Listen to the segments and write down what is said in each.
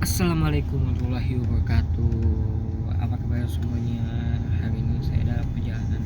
Assalamualaikum warahmatullahi wabarakatuh. Apa kabar semuanya? Hari ini saya dalam perjalanan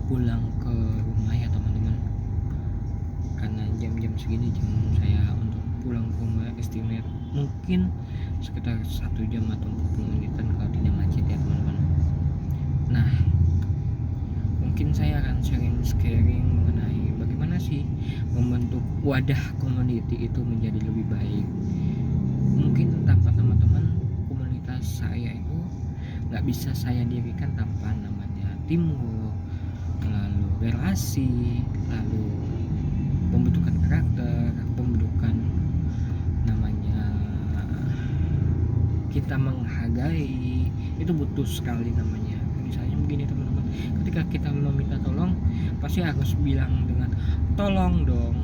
pulang ke rumah ya teman-teman. Karena jam-jam segini jam saya untuk pulang ke rumah estimate mungkin sekitar 1 jam atau 40 menitan kalau tidak macet ya teman-teman. Nah, mungkin saya akan sharing mengenai bagaimana sih membentuk wadah community itu menjadi lebih baik. Mungkin tanpa teman-teman, komunitas saya itu nggak bisa saya dirikan tanpa namanya teamwork, lalu relasi, lalu pembentukan karakter, pembentukan namanya kita menghargai, itu butuh sekali namanya. Misalnya begini teman-teman, ketika kita meminta tolong pasti harus bilang dengan tolong dong,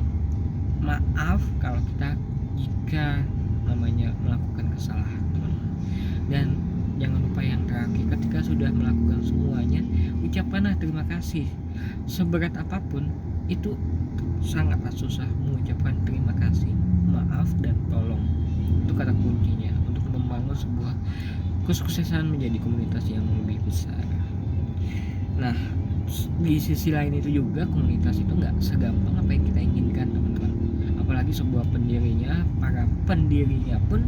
maaf kalau kita jika namanya melakukan kesalahan teman-teman. Dan jangan lupa yang terakhir, ketika sudah melakukan semuanya, ucapkanlah terima kasih. Seberat apapun itu sangatlah susah mengucapkan terima kasih, maaf dan tolong. Itu kata kuncinya untuk membangun sebuah kesuksesan menjadi komunitas yang lebih besar. Nah, di sisi lain itu juga komunitas itu nggak segampang apa yang kita inginkan teman-teman. Apalagi sebuah para pendirinya pun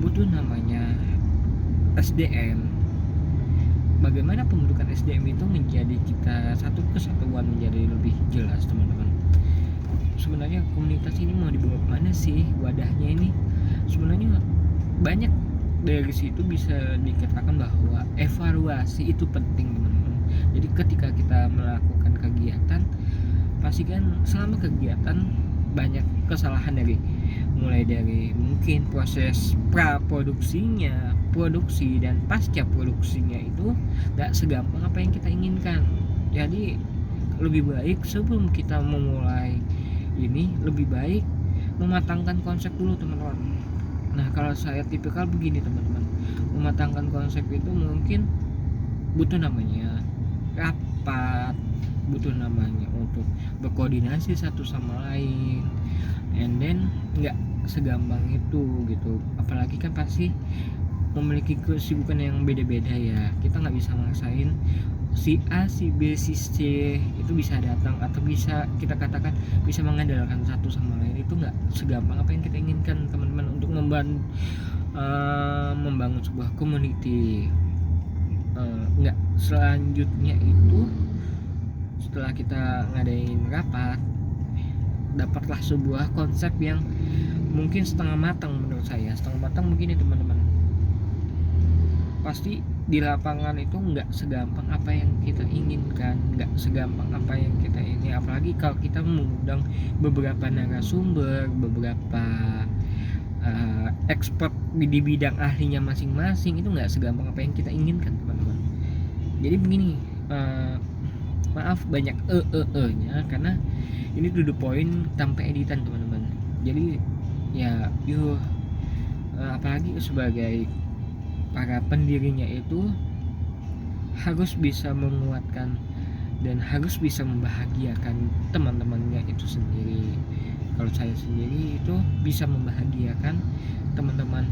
butuh namanya SDM. Bagaimana pembentukan SDM itu menjadi kita satu kesatuan menjadi lebih jelas teman-teman. Sebenarnya komunitas ini mau dibawa kemana sih wadahnya ini? Sebenarnya banyak dari situ bisa dikatakan bahwa evaluasi itu penting teman-teman. Jadi ketika kita melakukan kegiatan, pastikan selama kegiatan banyak kesalahan mulai dari mungkin proses praproduksinya, produksi dan pasca produksinya itu gak segampang apa yang kita inginkan. Jadi lebih baik sebelum kita memulai ini, lebih baik mematangkan konsep dulu teman-teman. Nah, kalau saya tipikal begini teman-teman, mematangkan konsep itu mungkin butuh namanya rapat, butuh namanya untuk berkoordinasi satu sama lain, and then nggak segampang itu gitu. Apalagi kan pasti memiliki kesibukan yang beda-beda ya. Kita nggak bisa maksain si A, si B, si C itu bisa datang atau bisa kita katakan bisa mengandalkan satu sama lain. Itu nggak segampang apa yang kita inginkan teman-teman untuk membangun sebuah community. Nggak selanjutnya itu setelah kita ngadain rapat, dapatlah sebuah konsep yang mungkin setengah matang. Menurut saya setengah matang mungkin ya teman-teman. Pasti di lapangan itu nggak segampang apa yang kita inginkan, nggak segampang apa yang kita ini. Apalagi kalau kita mengundang beberapa narasumber, beberapa expert di bidang ahlinya masing-masing, itu nggak segampang apa yang kita inginkan teman-teman. Jadi begini, maaf banyak nya karena ini to the point tanpa editan teman-teman. Jadi ya apalagi sebagai para pendirinya itu harus bisa menguatkan dan harus bisa membahagiakan teman-temannya itu sendiri. Kalau saya sendiri itu bisa membahagiakan teman-teman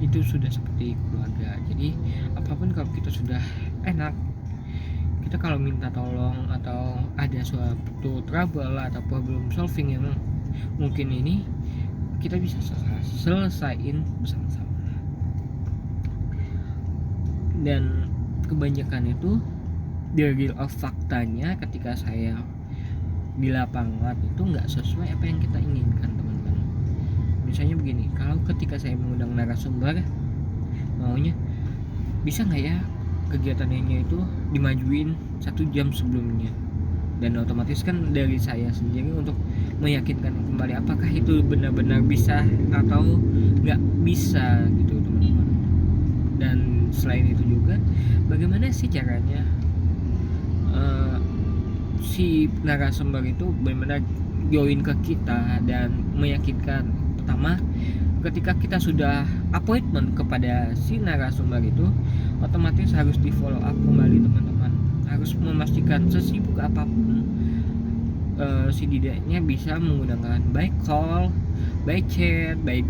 itu sudah seperti keluarga. Jadi apapun kalau kita sudah enak, kita kalau minta tolong atau ada suatu trouble atau problem solving yang mungkin ini, kita bisa selesaiin bersama-sama. Dan kebanyakan itu the real of faktanya ketika saya di lapangan itu nggak sesuai apa yang kita inginkan teman-teman. Misalnya begini, kalau ketika saya mengundang narasumber, maunya bisa nggak ya kegiatannya itu dimajuin 1 jam sebelumnya, dan otomatis kan dari saya sendiri untuk meyakinkan kembali apakah itu benar-benar bisa atau nggak bisa gitu teman-teman. Dan selain itu juga bagaimana sih caranya si narasumber itu benar-benar join ke kita dan meyakinkan. Pertama, ketika kita sudah appointment kepada si narasumber itu, otomatis harus di follow up kembali teman-teman. Harus memastikan sesibuk apapun si didaknya bisa menggunakan by call, by chat, by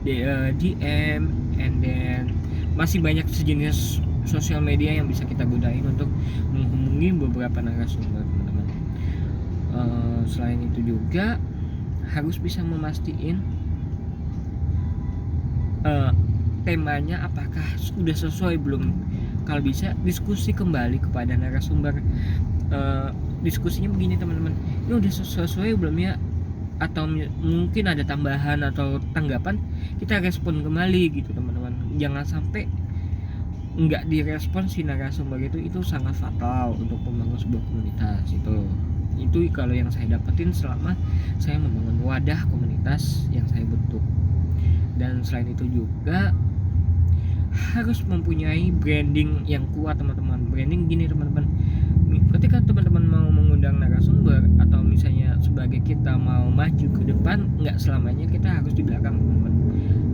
DM, and then masih banyak sejenis sosial media yang bisa kita gunain untuk menghubungi beberapa narasumber, teman-teman. Selain itu juga harus bisa memastiin temanya apakah sudah sesuai belum. Kalau bisa diskusi kembali kepada narasumber, diskusinya begini teman-teman, ini udah sesuai belum ya, atau mungkin ada tambahan atau tanggapan, kita respon kembali gitu teman-teman. Jangan sampai nggak direspon si narasumber itu sangat fatal untuk membangun sebuah komunitas. Itu kalau yang saya dapetin selama saya membangun wadah komunitas yang saya bentuk. Dan selain itu juga harus mempunyai branding yang kuat, teman-teman. Branding gini teman-teman, ketika teman-teman mau mengundang narasumber atau misalnya sebagai kita mau maju ke depan, nggak selamanya kita harus di belakang, teman-teman.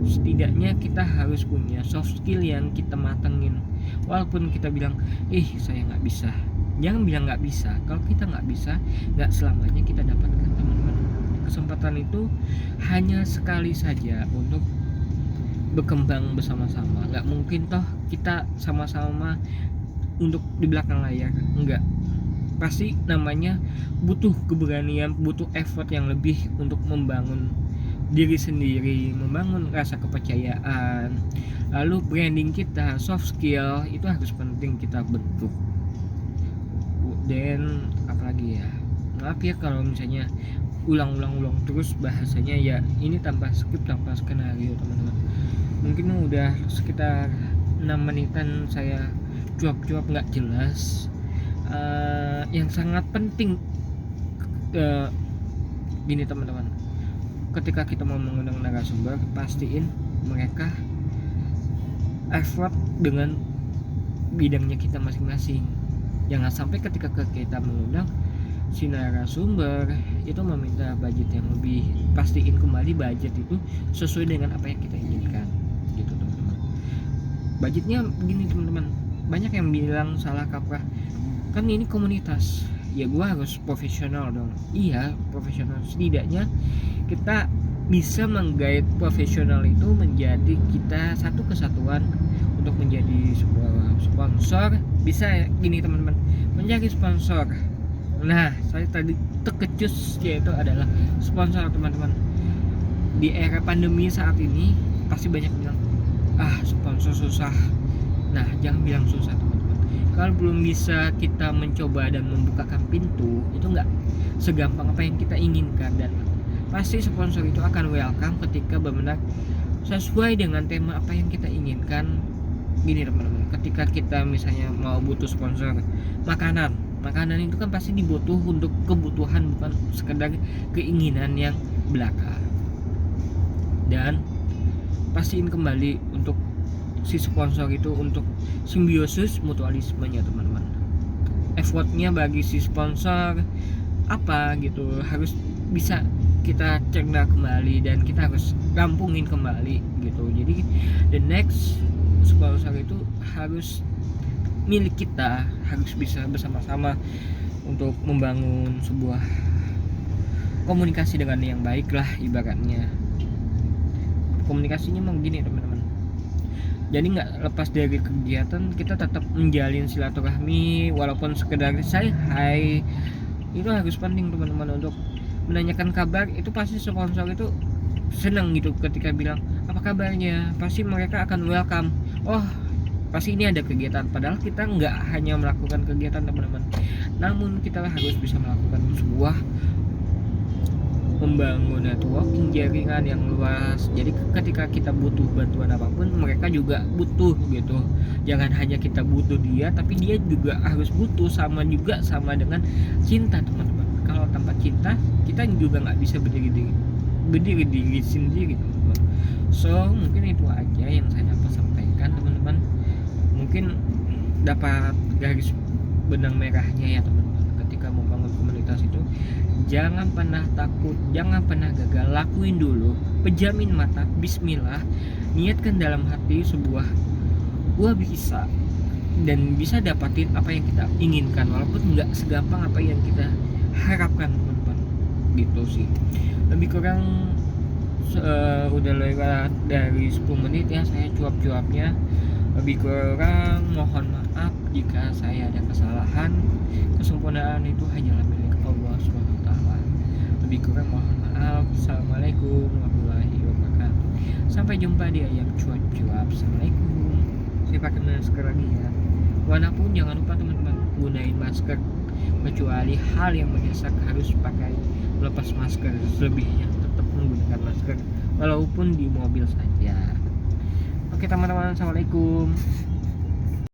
Setidaknya kita harus punya soft skill yang kita matengin. Walaupun kita bilang saya nggak bisa, jangan bilang nggak bisa. Kalau kita nggak bisa, nggak selamanya kita dapatkan, teman-teman. Kesempatan itu hanya sekali saja untuk berkembang bersama-sama. Nggak mungkin toh kita sama-sama untuk di belakang layar, enggak. Pasti namanya butuh keberanian, butuh effort yang lebih untuk membangun diri sendiri, membangun rasa kepercayaan. Lalu branding kita, soft skill itu harus penting kita bentuk. Dan apalagi ya, maaf ya kalau misalnya ulang terus bahasanya ya, ini tanpa skrip, tanpa skenario, teman-teman. Mungkin udah sekitar 6 menitan saya cuap-cuap nggak jelas. Yang sangat penting gini teman-teman, ketika kita mau mengundang narasumber, pastiin mereka effort dengan bidangnya kita masing-masing. Jangan sampai ketika kita mengundang si narasumber itu meminta budget yang lebih, pastiin kembali budget itu sesuai dengan apa yang kita inginkan gitu teman-teman. Budgetnya begini teman-teman, banyak yang bilang salah kaprah, kan ini komunitas ya gua harus profesional dong. Iya profesional, setidaknya kita bisa menggait profesional itu menjadi kita satu kesatuan untuk menjadi sebuah sponsor. Bisa gini teman-teman, menjadi sponsor. Nah saya tadi terkejut, yaitu adalah sponsor, teman-teman. Di era pandemi saat ini pasti banyak bilang sponsor susah. Nah jangan bilang susah teman-teman, kalau belum bisa kita mencoba dan membukakan pintu, itu nggak segampang apa yang kita inginkan. Dan pasti sponsor itu akan welcome ketika benar-benar sesuai dengan tema apa yang kita inginkan. Gini teman-teman, ketika kita misalnya mau butuh sponsor makanan itu kan pasti dibutuh untuk kebutuhan, bukan sekedar keinginan yang belaka. Dan pastiin kembali untuk si sponsor itu untuk simbiosis mutualismenya, teman-teman. Effortnya bagi si sponsor apa gitu harus bisa kita cerna kembali dan kita harus rampungin kembali gitu. Jadi the next sponsor itu harus milik kita, harus bisa bersama-sama untuk membangun sebuah komunikasi dengan yang baik lah ibaratnya. Komunikasinya mau gini teman-teman, jadi nggak lepas dari kegiatan kita tetap menjalin silaturahmi walaupun sekedar say hi. Itu harus penting teman-teman, untuk menanyakan kabar. Itu pasti sponsor itu senang gitu ketika bilang apa kabarnya, pasti mereka akan welcome. Pasti ini ada kegiatan, padahal kita nggak hanya melakukan kegiatan teman-teman, namun kita harus bisa melakukan sebuah membangun networking, jaringan yang luas. Jadi ketika kita butuh bantuan apapun, mereka juga butuh gitu. Jangan hanya kita butuh dia, tapi dia juga harus butuh, sama dengan cinta teman-teman. Kalau tanpa cinta, kita juga nggak bisa berdiri diri sendiri teman-teman. So mungkin itu aja yang saya dapat sampaikan teman-teman. Mungkin dapat garis benang merahnya ya teman-teman, ketika membangun komunitas itu jangan pernah takut, jangan pernah gagal, lakuin dulu, pejamin mata, bismillah, niatkan dalam hati sebuah gua bisa dan bisa dapatin apa yang kita inginkan, walaupun nggak segampang apa yang kita harapkan teman-teman. Gitu sih lebih kurang udah lewat dari 10 menit ya saya cuap-cuapnya. Lebih kurang mohon maaf jika saya ada kesalahan. Kesempurnaan itu hanyalah milik Allah SWT. Lebih kurang mohon maaf. Assalamualaikum warahmatullahi wabarakatuh. Sampai jumpa di ayam cuap-cuap. Assalamualaikum. Saya pakai masker lagi ya. Walaupun jangan lupa teman-teman gunain masker, kecuali hal yang mendesak harus pakai melepas masker. Selebihnya tetap menggunakan masker walaupun di mobil saja. Oke teman-teman, assalamualaikum.